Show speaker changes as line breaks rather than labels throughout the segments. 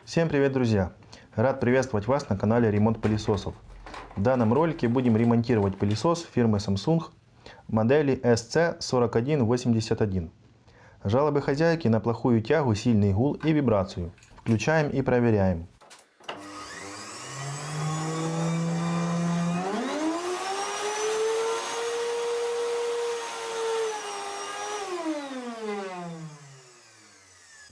Всем привет, друзья! Рад приветствовать вас на канале Ремонт пылесосов. В данном ролике будем ремонтировать пылесос фирмы Samsung модели SC4181. Жалобы хозяйки на плохую тягу, сильный гул и вибрацию. Включаем и проверяем.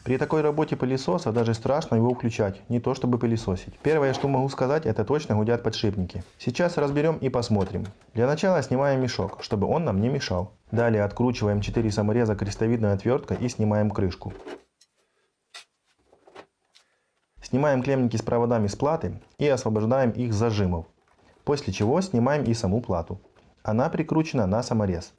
При такой работе пылесоса даже страшно его включать, не то чтобы пылесосить. Первое, что могу сказать, это точно гудят подшипники. Сейчас разберем и посмотрим. Для начала снимаем мешок, чтобы он нам не мешал. Далее откручиваем 4 самореза крестовидной отверткой и снимаем крышку. Снимаем клеммники с проводами с платы и освобождаем их с зажимов. После чего снимаем и саму плату. Она прикручена на саморез.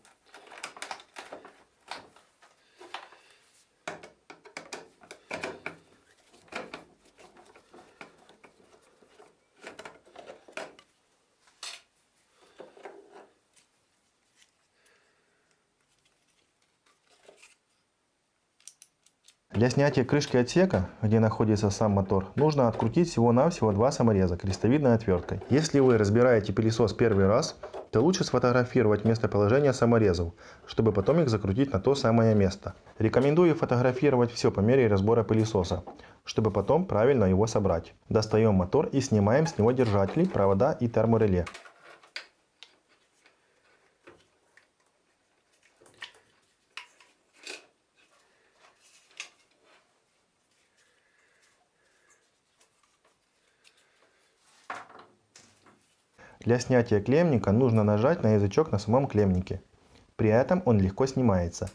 Для снятия крышки отсека, где находится сам мотор, нужно открутить всего-навсего 2 самореза крестовидной отверткой. Если вы разбираете пылесос первый раз, то лучше сфотографировать местоположение саморезов, чтобы потом их закрутить на то самое место. Рекомендую фотографировать все по мере разбора пылесоса, чтобы потом правильно его собрать. Достаем мотор и снимаем с него держатели, провода и термореле. Для снятия клеммника нужно нажать на язычок на самом клеммнике. При этом он легко снимается.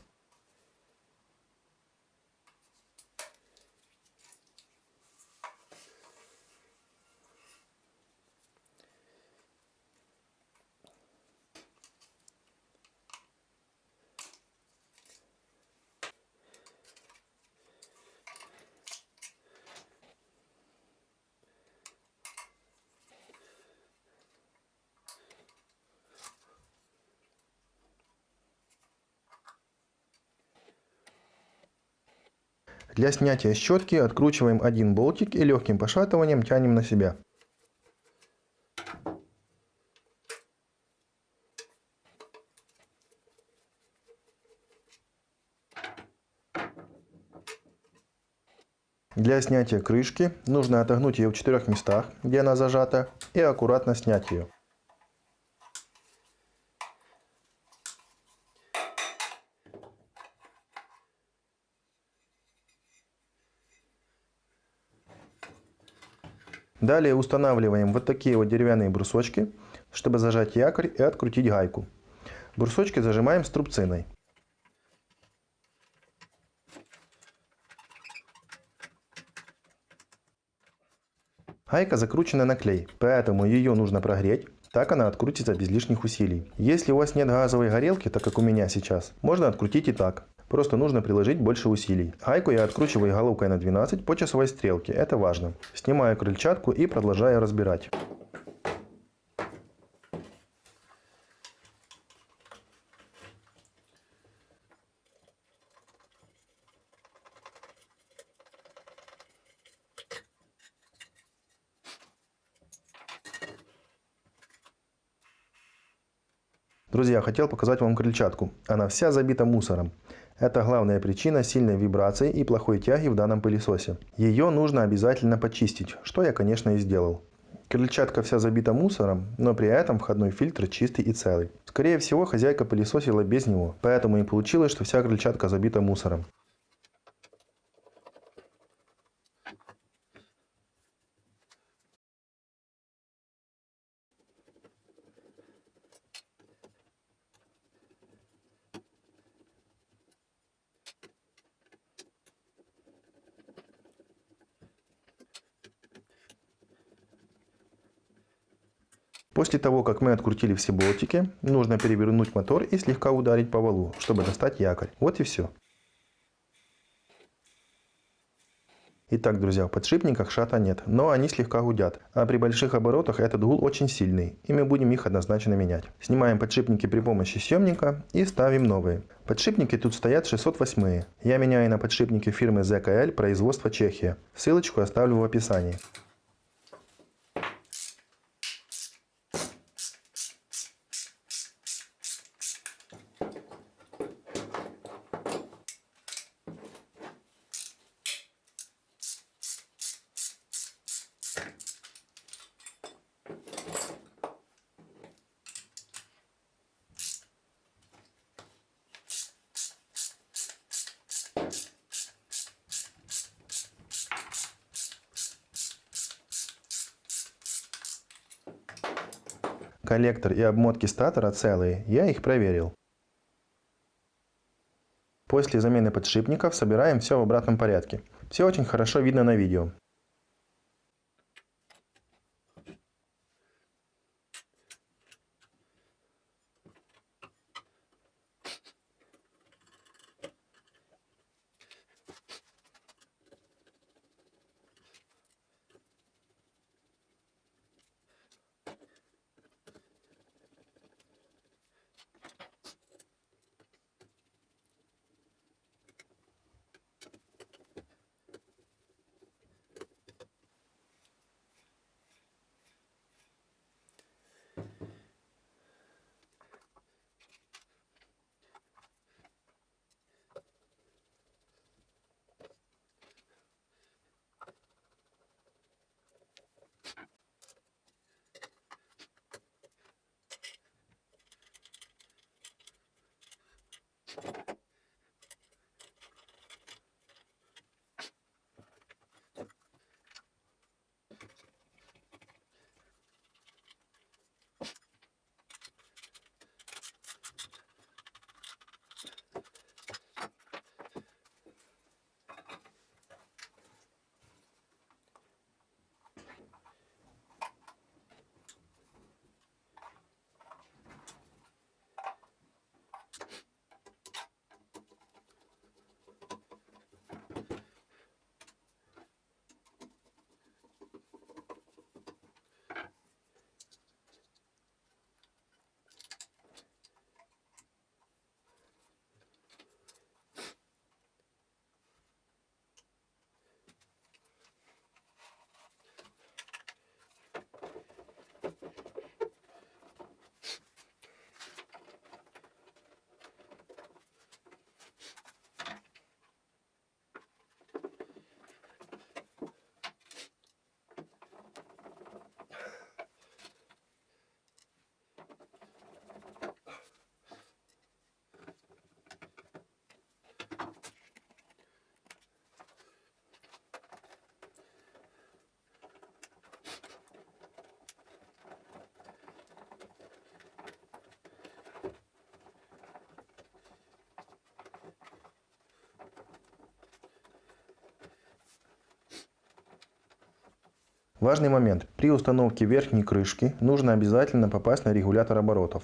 Для снятия щетки откручиваем один болтик и легким пошатыванием тянем на себя. Для снятия крышки нужно отогнуть ее в 4 местах, где она зажата, и аккуратно снять ее. Далее устанавливаем вот такие вот деревянные брусочки, чтобы зажать якорь и открутить гайку. Брусочки зажимаем струбциной. Гайка закручена на клей, поэтому ее нужно прогреть, так она открутится без лишних усилий. Если у вас нет газовой горелки, так как у меня сейчас, можно открутить и так. Просто нужно приложить больше усилий. Гайку я откручиваю головкой на 12 по часовой стрелке, это важно. Снимаю крыльчатку и продолжаю разбирать. Друзья, хотел показать вам крыльчатку. Она вся забита мусором. Это главная причина сильной вибрации и плохой тяги в данном пылесосе. Ее нужно обязательно почистить, что я, конечно, и сделал. Крыльчатка вся забита мусором, но при этом входной фильтр чистый и целый. Скорее всего, хозяйка пылесосила без него, поэтому и получилось, что вся крыльчатка забита мусором. После того, как мы открутили все болтики, нужно перевернуть мотор и слегка ударить по валу, чтобы достать якорь. Вот и все. Итак, друзья, в подшипниках шата нет, но они слегка гудят, а при больших оборотах этот гул очень сильный, и мы будем их однозначно менять. Снимаем подшипники при помощи съемника и ставим новые. Подшипники тут стоят 608. Я меняю на подшипники фирмы ZKL, производства Чехия. Ссылочку оставлю в описании. Коллектор и обмотки статора целые, я их проверил. После замены подшипников собираем все в обратном порядке. Все очень хорошо видно на видео. Важный момент. При установке верхней крышки нужно обязательно попасть на регулятор оборотов.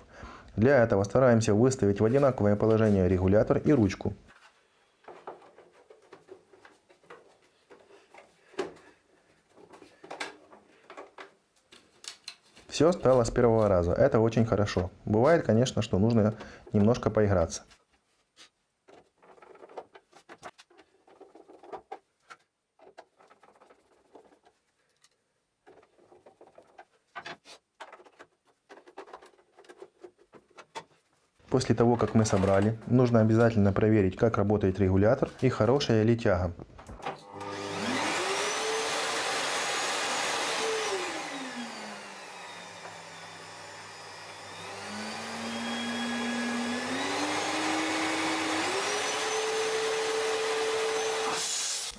Для этого стараемся выставить в одинаковое положение регулятор и ручку. Все стало с первого раза. Это очень хорошо. Бывает, конечно, что нужно немножко поиграться. После того, как мы собрали, нужно обязательно проверить, как работает регулятор и хорошая ли тяга.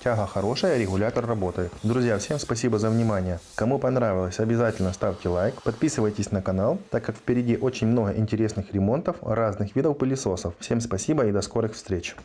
Тяга хорошая, регулятор работает. Друзья, всем спасибо за внимание. Кому понравилось, обязательно ставьте лайк, подписывайтесь на канал, так как впереди очень много интересных ремонтов разных видов пылесосов. Всем спасибо и до скорых встреч.